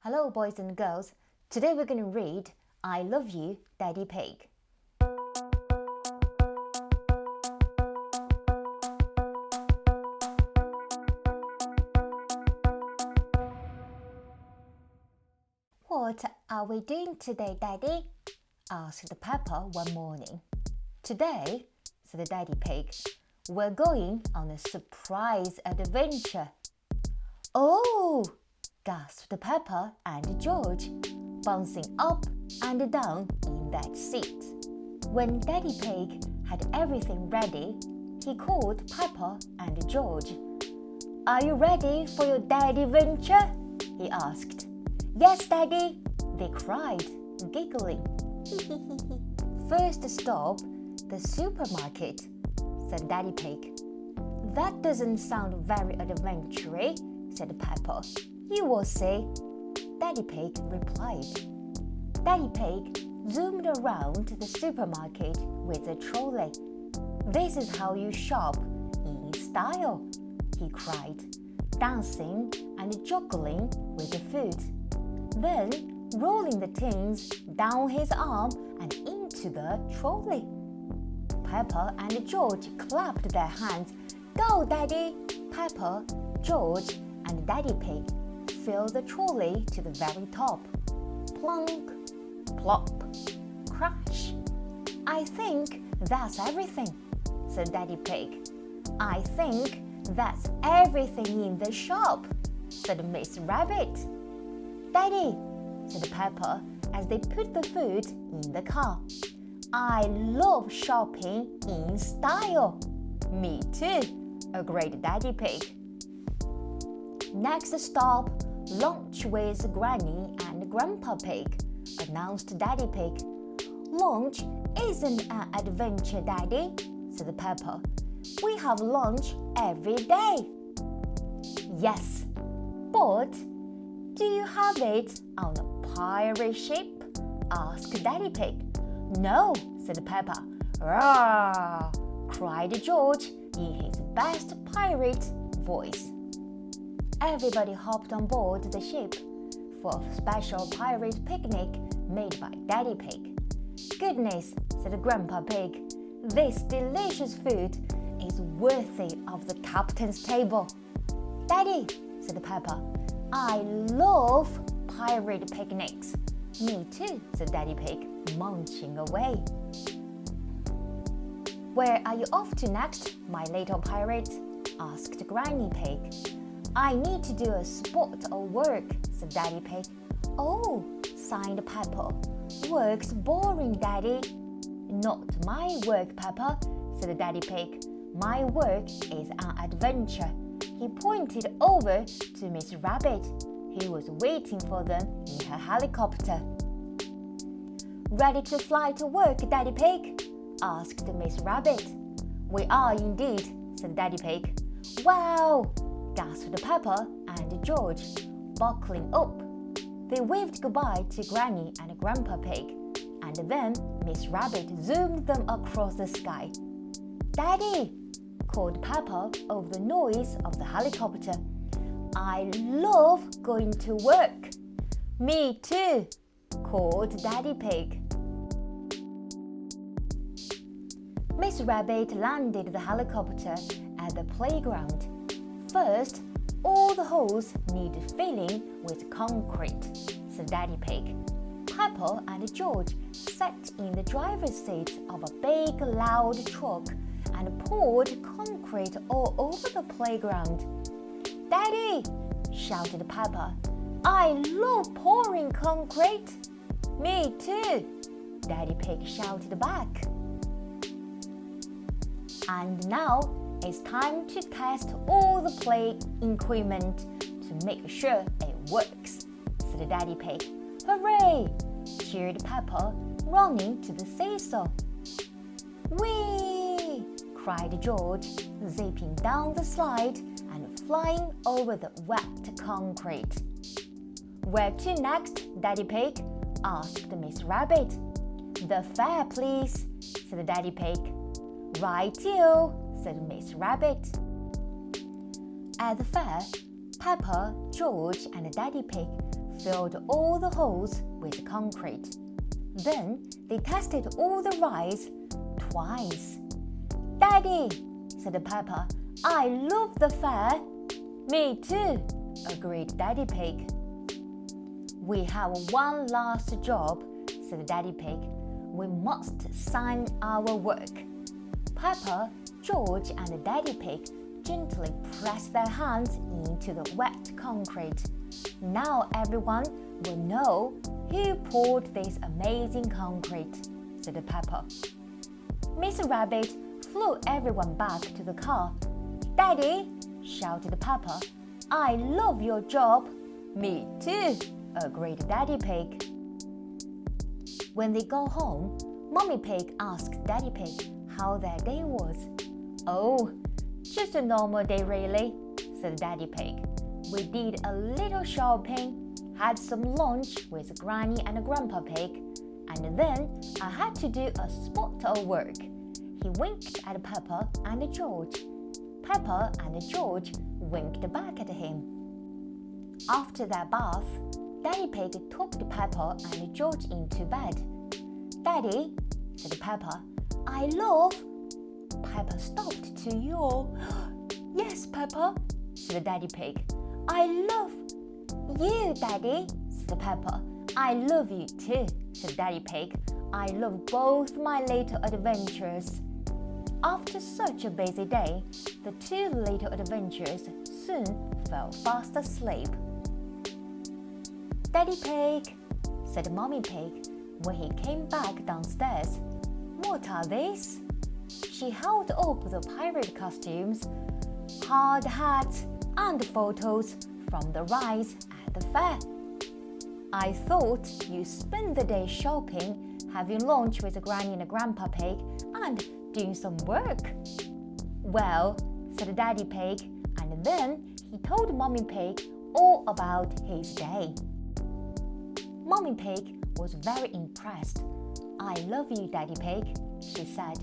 Hello, boys and girls. Today we're going to read I Love You, Daddy Pig. What are we doing today, Daddy? Asked Peppa one morning. Today, said Daddy Pig, we're going on a surprise adventure. Oh! Gasped Peppa and George, bouncing up and down in that seat. When Daddy Pig had everything ready, he called Peppa and George. Are you ready for your daddy venture? He asked. Yes, Daddy, they cried, giggling. First stop, the supermarket, said Daddy Pig. That doesn't sound very adventurous, said Peppa. You will see, Daddy Pig replied. Daddy Pig zoomed around the supermarket with a trolley. This is how you shop in style, he cried, dancing and juggling with the food. Then rolling the tins down his arm and into the trolley. Peppa and George clapped their hands. Go, Daddy! Peppa, George, and Daddy Pig filled the trolley to the very top. Plunk, plop, crash. I think that's everything, said Daddy Pig. I think that's everything in the shop, said Miss Rabbit. Daddy, said Peppa as they put the food in the car. I love shopping in style. Me too, agreed Daddy Pig. Next stop, lunch with Granny and Grandpa Pig, announced Daddy Pig. Lunch isn't an adventure, Daddy, said Peppa. We have lunch every day. Yes, but do you have it on a pirate ship? Asked Daddy Pig. No, said Peppa. Roar! Cried George in his best pirate voice. Everybody hopped on board the ship for a special pirate picnic made by Daddy Pig. Goodness, said Grandpa Pig, this delicious food is worthy of the captain's table. Daddy, said Peppa, I love pirate picnics. Me too, said Daddy Pig, munching away. Where are you off to next, my little pirate? Asked Granny Pig. I need to do a spot of work, said Daddy Pig. Oh, sighed Peppa. Work's boring, Daddy. Not my work, Peppa, said Daddy Pig. My work is an adventure. He pointed over to Miss Rabbit, who was waiting for them in her helicopter. Ready to fly to work, Daddy Pig? Asked Miss Rabbit. We are indeed, said Daddy Pig. Wow! Gasped Peppa and George, buckling up. They waved goodbye to Granny and Grandpa Pig, and then Miss Rabbit zoomed them across the sky. Daddy, called Peppa over the noise of the helicopter. I love going to work. Me too, called Daddy Pig. Miss Rabbit landed the helicopter at the playground. First, all the holes need filling with concrete, said Daddy Pig. Peppa and George sat in the driver's seat of a big, loud truck and poured concrete all over the playground. Daddy, shouted Peppa, I love pouring concrete. Me too, Daddy Pig shouted back. And now it's time to test all the play equipment to make sure it works, said Daddy Pig. Hooray! Cheered Peppa, running to the seesaw. Whee! Cried George, zipping down the slide and flying over the wet concrete. Where to next, Daddy Pig? Asked Miss Rabbit. The fair, please, said Daddy Pig. Right-o, said Miss Rabbit. At the fair, Peppa, George, and Daddy Pig filled all the holes with concrete. Then they tested all the rides twice. Daddy, said Peppa, I love the fair. Me too, agreed Daddy Pig. We have one last job, said Daddy Pig. We must sign our work. Peppa, George and Daddy Pig gently pressed their hands into the wet concrete. Now everyone will know who poured this amazing concrete, said Peppa. Miss Rabbit flew everyone back to the car. Daddy, shouted Peppa, I love your job. Me too, agreed Daddy Pig. When they got home, Mummy Pig asked Daddy Pig how their day was. Oh, just a normal day really, said Daddy Pig. We did a little shopping, had some lunch with Granny and Grandpa Pig, and then I had to do a spot of work. He winked at Peppa and George. Peppa and George winked back at him. After their bath, Daddy Pig took Peppa and George into bed. Daddy, said Peppa, I love... Peppa stopped to yawn. Yes, Peppa, said Daddy Pig. I love you, Daddy, said Peppa. I love you too, said Daddy Pig. I love both my little adventures. After such a busy day, the two little adventurers soon fell fast asleep. Daddy Pig, said Mummy Pig when he came back downstairs. What are these? She held up the pirate costumes, hard hats, and photos from the rides at the fair. I thought you'd spend the day shopping, having lunch with Granny and Grandpa Pig, and doing some work. Well, said Daddy Pig, and then he told Mummy Pig all about his day. Mummy Pig was very impressed. I love you, Daddy Pig, she said.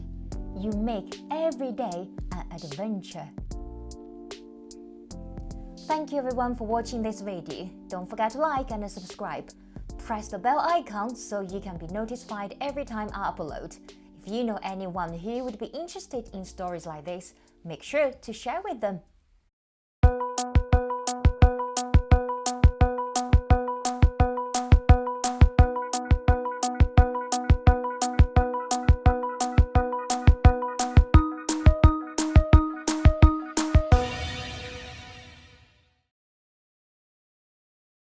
You make every day an adventure. Thank you everyone for watching this video. Don't forget to like and subscribe. Press the bell icon so you can be notified every time I upload. If you know anyone who would be interested in stories like this, make sure to share with them.